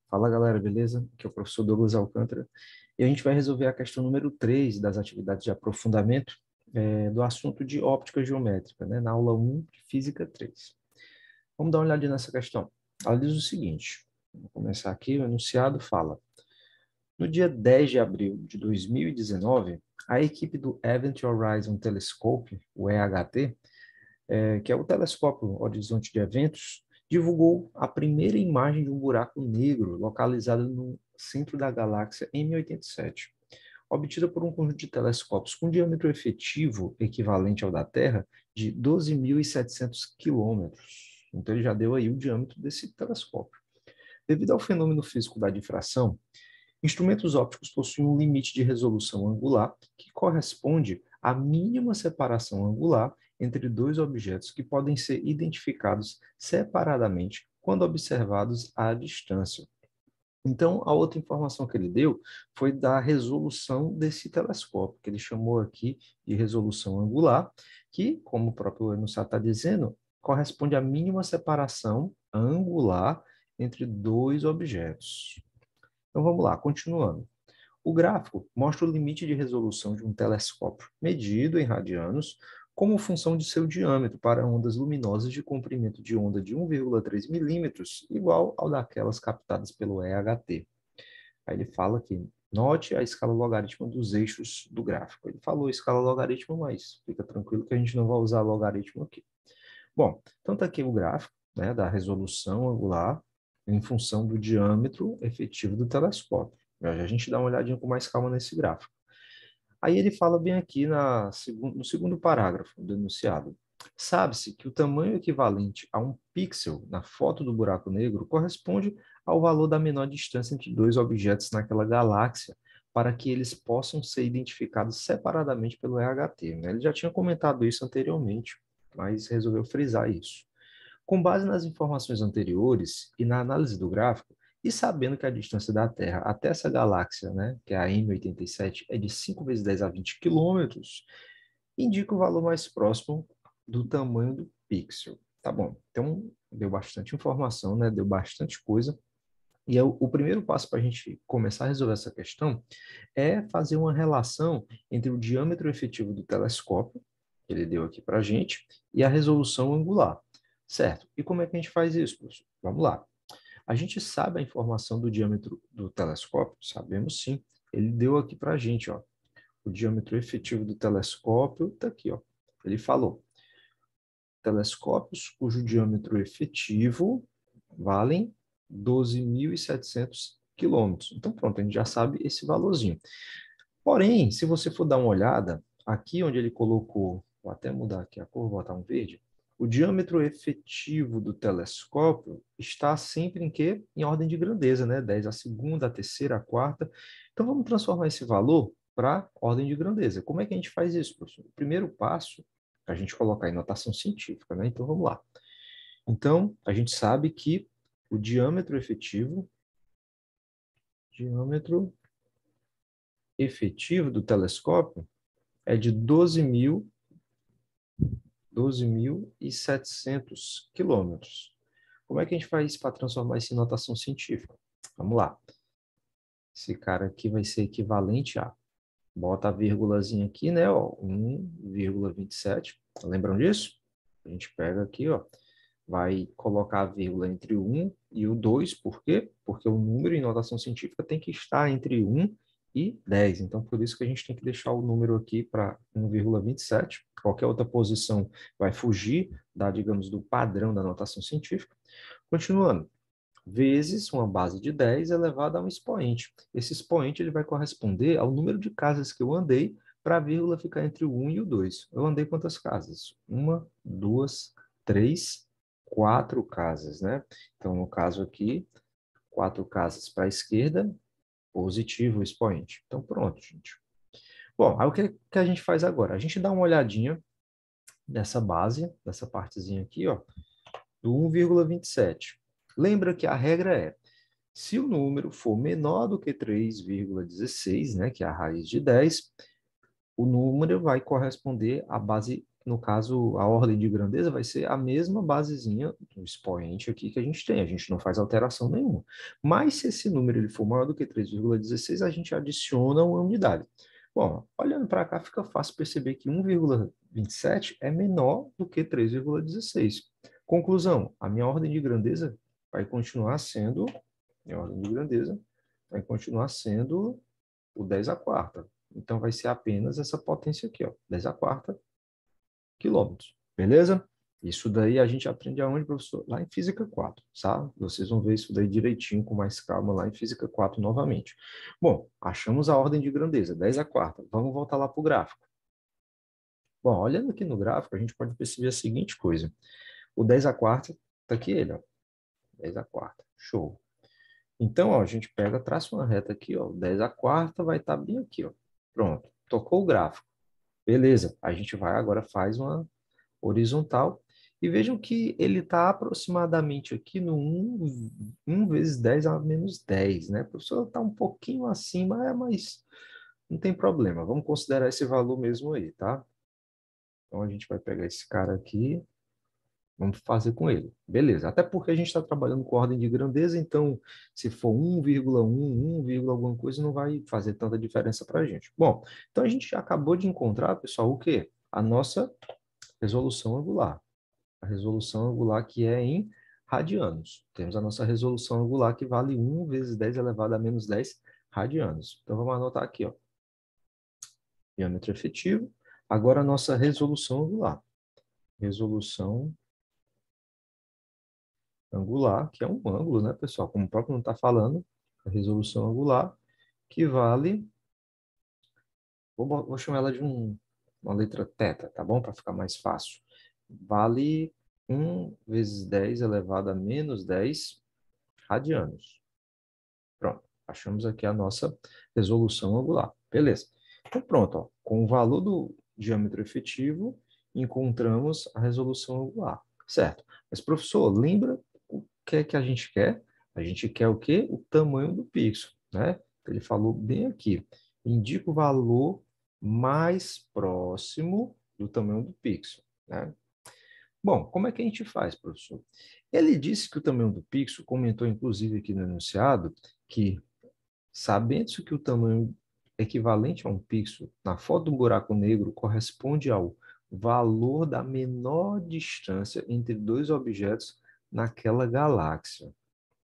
Fala galera, beleza? Aqui é o professor Douglas Alcântara e a gente vai resolver a questão número 3 das atividades de aprofundamento do assunto de óptica geométrica, né? Na aula 1 de Física 3. Vamos dar uma olhadinha nessa questão. Ela diz o seguinte, vou começar aqui, o enunciado fala: no dia 10 de abril de 2019, a equipe do Event Horizon Telescope, o EHT, que é o Telescópio Horizonte de Eventos, divulgou a primeira imagem de um buraco negro localizado no centro da galáxia M87, obtida por um conjunto de telescópios com diâmetro efetivo equivalente ao da Terra de 12.700 quilômetros. Então, ele já deu aí o diâmetro desse telescópio. Devido ao fenômeno físico da difração, instrumentos ópticos possuem um limite de resolução angular que corresponde à mínima separação angular entre dois objetos que podem ser identificados separadamente quando observados à distância. Então, a outra informação que ele deu foi da resolução desse telescópio, que ele chamou aqui de resolução angular, que, como o próprio enunciado está dizendo, corresponde à mínima separação angular entre dois objetos. Então vamos lá, continuando. O gráfico mostra o limite de resolução de um telescópio medido em radianos como função de seu diâmetro para ondas luminosas de comprimento de onda de 1,3 milímetros, igual ao daquelas captadas pelo EHT. Aí ele fala que note a escala logarítmica dos eixos do gráfico. Ele falou escala logarítmica, mas fica tranquilo que a gente não vai usar logaritmo aqui. Bom, então está aqui o gráfico, né, da resolução angular em função do diâmetro efetivo do telescópio. A gente dá uma olhadinha com mais calma nesse gráfico. Aí ele fala bem aqui no segundo parágrafo do enunciado. Sabe-se que o tamanho equivalente a um pixel na foto do buraco negro corresponde ao valor da menor distância entre dois objetos naquela galáxia, para que eles possam ser identificados separadamente pelo EHT, né? Ele já tinha comentado isso anteriormente, mas resolveu frisar isso. Com base nas informações anteriores e na análise do gráfico, e sabendo que a distância da Terra até essa galáxia, né, que é a M87, é de 5 vezes 10 a 20 quilômetros, indica o valor mais próximo do tamanho do pixel. Tá bom, então deu bastante informação, né, deu bastante coisa. E o primeiro passo para a gente começar a resolver essa questão é fazer uma relação entre o diâmetro efetivo do telescópio, que ele deu aqui para a gente, e a resolução angular. Certo? E como é que a gente faz isso, professor? Vamos lá. A gente sabe a informação do diâmetro do telescópio? Sabemos sim. Ele deu aqui para a gente, ó. O diâmetro efetivo do telescópio está aqui, ó. Ele falou: telescópios cujo diâmetro efetivo valem 12.700 quilômetros. Então, pronto, a gente já sabe esse valorzinho. Porém, se você for dar uma olhada, aqui onde ele colocou, vou até mudar aqui a cor, vou botar um verde, o diâmetro efetivo do telescópio está sempre em quê? Em ordem de grandeza, né? 10 a segunda, a terceira, a quarta. Então, vamos transformar esse valor para ordem de grandeza. Como é que a gente faz isso, professor? O primeiro passo é a gente colocar em notação científica, né? Então, vamos lá. Então, a gente sabe que o diâmetro efetivo do telescópio é de 12.700 quilômetros. Como é que a gente faz para transformar isso em notação científica? Vamos lá. Esse cara aqui vai ser equivalente a, bota a vírgulazinha aqui, né? Ó, 1,27. Lembram disso? A gente pega aqui, ó, vai colocar a vírgula entre o 1 e o 2, por quê? Porque o número em notação científica tem que estar entre 1 e 10. Então, por isso que a gente tem que deixar o número aqui para 1,27. Qualquer outra posição vai fugir digamos, do padrão da notação científica. Continuando. Vezes uma base de 10 elevada a um expoente. Esse expoente ele vai corresponder ao número de casas que eu andei para a vírgula ficar entre o 1 e o 2. Eu andei quantas casas? Uma, duas, três, quatro casas, né? Então, no caso aqui, quatro casas para a esquerda, positivo o expoente. Então, pronto, gente. Bom, aí o que a gente faz agora? A gente dá uma olhadinha nessa base, nessa partezinha aqui, ó, do 1,27. Lembra que a regra é, se o número for menor do que 3,16, né, que é a raiz de 10, o número vai corresponder à base no caso, a ordem de grandeza vai ser a mesma basezinha do expoente aqui que a gente tem. A gente não faz alteração nenhuma. Mas se esse número ele for maior do que 3,16, a gente adiciona uma unidade. Bom, olhando para cá, fica fácil perceber que 1,27 é menor do que 3,16. Conclusão, a minha ordem de grandeza vai continuar sendo, minha ordem de grandeza vai continuar sendo o 10 à quarta. Então, vai ser apenas essa potência aqui, ó, 10 à quarta quilômetros. Beleza? Isso daí a gente aprende aonde, professor? Lá em Física 4, sabe? Vocês vão ver isso daí direitinho, com mais calma, lá em Física 4 novamente. Bom, achamos a ordem de grandeza, 10 à quarta. Vamos voltar lá para o gráfico. Bom, olhando aqui no gráfico, a gente pode perceber a seguinte coisa. O 10 à quarta, está aqui ele, ó. 10 à quarta. Show. Então, ó, a gente pega, traça uma reta aqui, ó. 10 à quarta vai estar bem aqui, ó. Pronto. Tocou o gráfico. Beleza. A gente vai agora, faz uma horizontal. E vejam que ele está aproximadamente aqui no 1 vezes 10 a menos 10, né? O professor está um pouquinho acima, mas não tem problema. Vamos considerar esse valor mesmo aí, tá? Então, a gente vai pegar esse cara aqui, vamos fazer com ele. Beleza. Até porque a gente está trabalhando com ordem de grandeza, então, se for 1,1, 1, alguma coisa, não vai fazer tanta diferença para a gente. Bom, então a gente acabou de encontrar, pessoal, o quê? A nossa resolução angular. A resolução angular que é em radianos. Temos a nossa resolução angular que vale 1 vezes 10 elevado a menos 10 radianos. Então, vamos anotar aqui, ó. Diâmetro efetivo. Agora, a nossa resolução angular. Resolução angular, que é um ângulo, né, pessoal? Como o próprio não está falando, a resolução angular, que vale... Vou chamar ela de uma letra teta, tá bom? Para ficar mais fácil. Vale 1 vezes 10 elevado a menos 10 radianos. Pronto, achamos aqui a nossa resolução angular. Beleza. Então, pronto, ó. Com o valor do diâmetro efetivo, encontramos a resolução angular. Certo. Mas, professor, lembra o que é que a gente quer? A gente quer o quê? O tamanho do pixel, né? Ele falou bem aqui. Indica o valor mais próximo do tamanho do pixel, né? Bom, como é que a gente faz, professor? Ele disse que o tamanho do pixel, comentou inclusive aqui no enunciado, que sabendo-se que o tamanho equivalente a um pixel na foto do buraco negro corresponde ao valor da menor distância entre dois objetos naquela galáxia,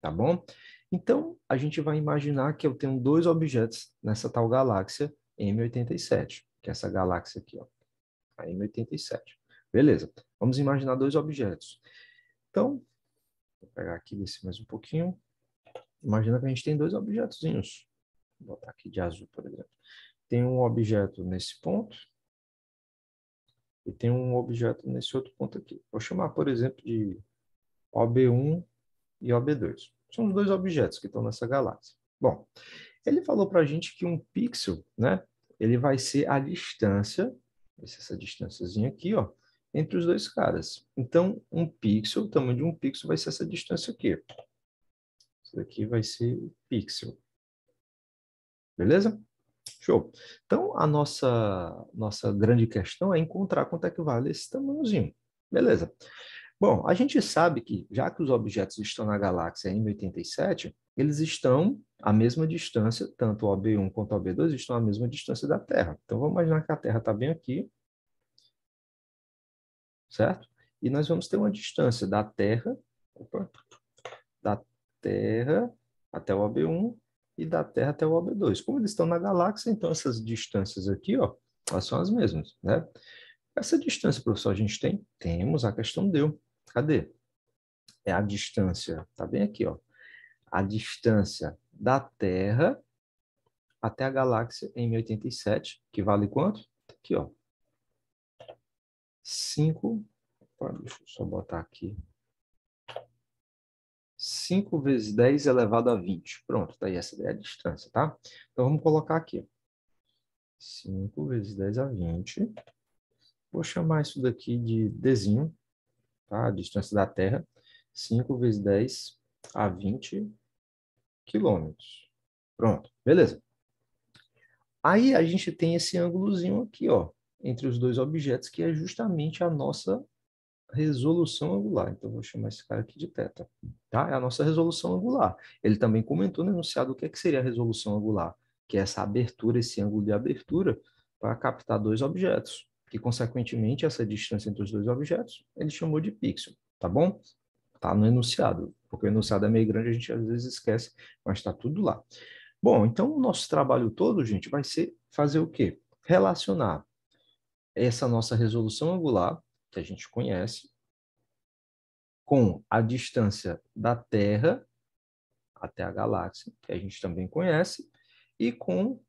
tá bom? Então, a gente vai imaginar que eu tenho dois objetos nessa tal galáxia M87, que é essa galáxia aqui, ó, a M87. Beleza, vamos imaginar dois objetos. Então, vou pegar aqui desse mais um pouquinho. Imagina que a gente tem dois objetozinhos. Vou botar aqui de azul, por exemplo. Tem um objeto nesse ponto e tem um objeto nesse outro ponto aqui. Vou chamar, por exemplo, de OB1 e OB2. São os dois objetos que estão nessa galáxia. Bom, ele falou para a gente que um pixel, né, ele vai ser a distância, essa distânciazinha aqui, ó, entre os dois caras. Então, um pixel, o tamanho de um pixel vai ser essa distância aqui. Isso daqui vai ser o pixel. Beleza? Show. Então, a nossa grande questão é encontrar quanto é que vale esse tamanhozinho. Beleza. Bom, a gente sabe que, já que os objetos estão na galáxia M87, eles estão à mesma distância, tanto o OB1 quanto o OB2 estão à mesma distância da Terra. Então, vamos imaginar que a Terra está bem aqui, certo? E nós vamos ter uma distância da Terra, da Terra até o OB1 e da Terra até o OB2. Como eles estão na galáxia, então essas distâncias aqui, ó, elas são as mesmas, né? Essa distância, professor, a gente tem? Temos, a questão deu. Cadê? É a distância, tá bem aqui, ó. A distância da Terra até a galáxia M87, que vale quanto? Aqui, ó. 5, deixa eu só botar aqui. 5 vezes 10 elevado a 20. Pronto, tá aí, essa daí é a distância, tá? Então, vamos colocar aqui. 5 vezes 10 a 20. Vou chamar isso daqui de Dzinho, tá? A distância da Terra. 5 vezes 10 a 20 quilômetros. Pronto, beleza. Aí a gente tem esse ângulozinho aqui, ó. entre os dois objetos, que é justamente a nossa resolução angular. Então, vou chamar esse cara aqui de θ. Tá? É a nossa resolução angular. Ele também comentou no enunciado o que seria a resolução angular, que é essa abertura, esse ângulo de abertura, para captar dois objetos, que, consequentemente, essa distância entre os dois objetos, ele chamou de pixel, tá bom? Tá no enunciado, porque o enunciado é meio grande, a gente às vezes esquece, mas está tudo lá. Bom, então o nosso trabalho todo, gente, vai ser fazer o quê? Relacionar essa nossa resolução angular, que a gente conhece, com a distância da Terra até a galáxia, que a gente também conhece, e com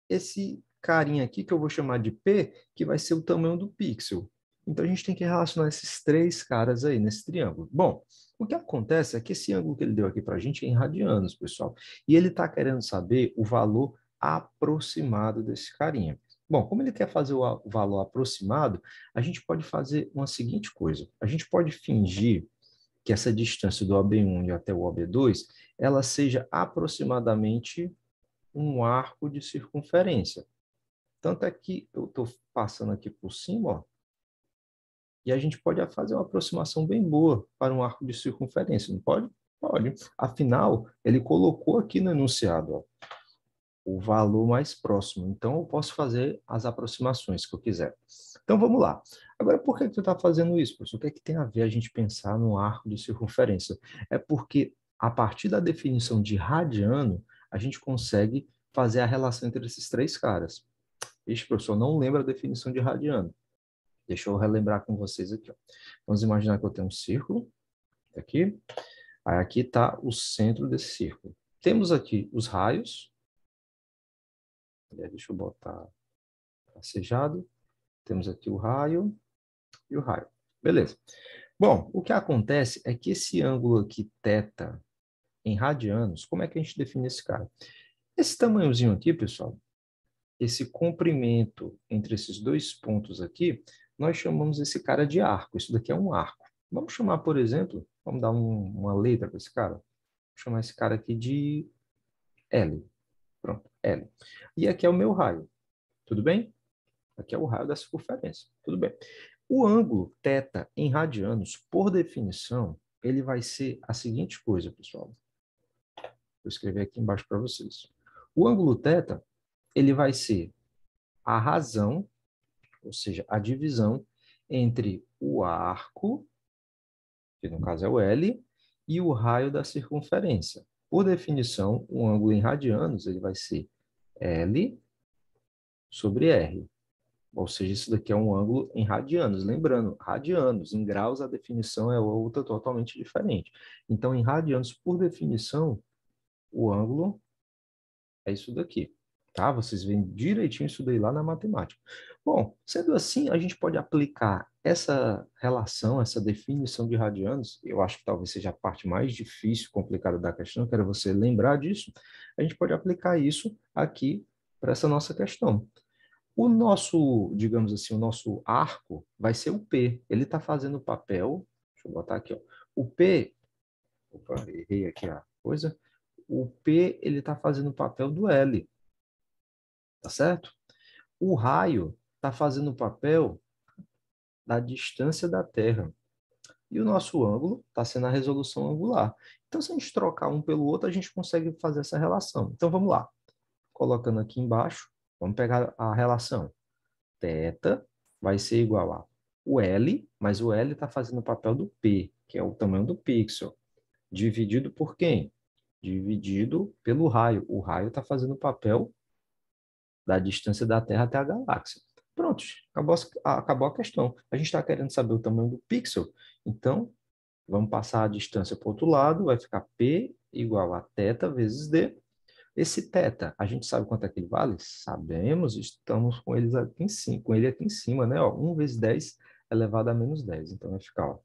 esse carinha aqui, que eu vou chamar de P, que vai ser o tamanho do pixel. Então, a gente tem que relacionar esses três caras aí nesse triângulo. Bom, o que acontece é que esse ângulo que ele deu aqui para a gente é em radianos, pessoal. E ele está querendo saber o valor aproximado desse carinha. Bom, como ele quer fazer o valor aproximado, a gente pode fazer uma seguinte coisa. A gente pode fingir que essa distância do OB1 e até o OB2, ela seja aproximadamente um arco de circunferência. Tanto é que eu estou passando aqui por cima, ó, e a gente pode fazer uma aproximação bem boa para um arco de circunferência, não pode? Pode. Afinal, ele colocou aqui no enunciado, ó, o valor mais próximo. Então, eu posso fazer as aproximações que eu quiser. Então, vamos lá. Agora, por que tu está fazendo isso, professor? O que é que tem a ver a gente pensar no arco de circunferência? É porque, a partir da definição de radiano, a gente consegue fazer a relação entre esses três caras. Ixi, professor, não lembra a definição de radiano. Deixa eu relembrar com vocês aqui. Ó. Vamos imaginar que eu tenho um círculo, aqui. Aí aqui está o centro desse círculo. Temos aqui os raios. Deixa eu botar tracejado. Temos aqui o raio e o raio. Beleza. Bom, o que acontece é que esse ângulo aqui, θ, em radianos, como é que a gente define esse cara? Esse tamanhozinho aqui, pessoal, esse comprimento entre esses dois pontos aqui, nós chamamos esse cara de arco. Isso daqui é um arco. Vamos chamar, por exemplo, vamos dar uma letra para esse cara. Vou chamar esse cara aqui de L. Pronto, L. E aqui é o meu raio. Tudo bem? Aqui é o raio da circunferência. Tudo bem. O ângulo θ em radianos, por definição, ele vai ser a seguinte coisa, pessoal. Vou escrever aqui embaixo para vocês. O ângulo θ, ele vai ser a razão, ou seja, a divisão entre o arco, que no caso é o L, e o raio da circunferência. Por definição, um ângulo em radianos ele vai ser L sobre R. Ou seja, isso daqui é um ângulo em radianos. Lembrando, radianos, em graus a definição é outra totalmente diferente. Então, em radianos, por definição, o ângulo é isso daqui. Tá? Vocês veem direitinho isso daí lá na matemática. Bom, sendo assim, a gente pode aplicar essa relação, essa definição de radianos, eu acho que talvez seja a parte mais difícil, complicada da questão, quero você lembrar disso, a gente pode aplicar isso aqui para essa nossa questão. O nosso, digamos assim, o nosso arco vai ser o P. Ele está fazendo o papel, deixa eu botar aqui, ó. O P, opa, errei aqui a coisa. O P, ele está fazendo o papel do L, tá certo? O raio está fazendo o papel da distância da Terra. E o nosso ângulo está sendo a resolução angular. Então, se a gente trocar um pelo outro, a gente consegue fazer essa relação. Então, vamos lá. Colocando aqui embaixo, vamos pegar a relação. Θ vai ser igual a o L, mas o L está fazendo o papel do P, que é o tamanho do pixel, dividido por quem? Dividido pelo raio. O raio está fazendo o papel da distância da Terra até a galáxia. Pronto, acabou a questão. A gente está querendo saber o tamanho do pixel, então vamos passar a distância para o outro lado, vai ficar P igual a θ vezes D. Esse θ, a gente sabe quanto é que ele vale? Sabemos, estamos com, eles aqui em cima, com ele aqui em cima, né? Ó, 1 vezes 10 elevado a menos 10. Então, vai ficar, ó,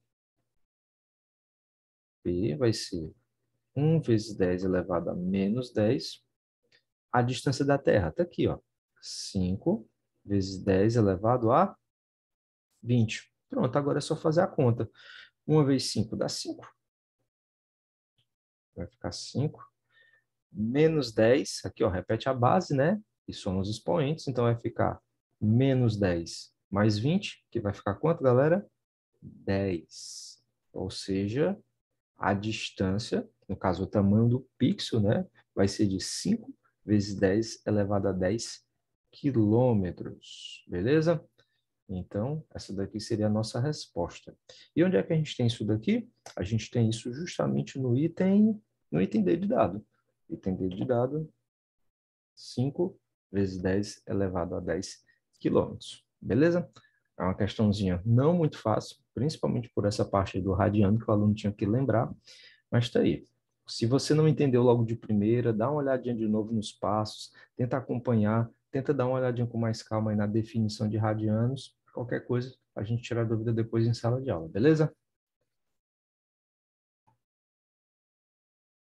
P vai ser 1 vezes 10 elevado a menos 10. A distância da Terra está aqui, ó, 5 vezes 10 elevado a 20. Pronto, agora é só fazer a conta. 1 vezes 5 dá 5. Vai ficar 5. Menos 10, aqui, ó, repete a base, né? E soma os expoentes, então vai ficar menos 10 mais 20, que vai ficar quanto, galera? 10. Ou seja, a distância, no caso o tamanho do pixel, né, vai ser de 5 vezes 10 elevado a 10 quilômetros, beleza? Então, essa daqui seria a nossa resposta. E onde é que a gente tem isso daqui? A gente tem isso justamente no item D de dado. Item D de dado, 5 vezes 10 elevado a 10 quilômetros. Beleza? É uma questãozinha não muito fácil, principalmente por essa parte aí do radiano que o aluno tinha que lembrar, mas está aí. Se você não entendeu logo de primeira, dá uma olhadinha de novo nos passos, tenta acompanhar, tenta dar uma olhadinha com mais calma aí na definição de radianos. Qualquer coisa, a gente tira a dúvida depois em sala de aula, beleza?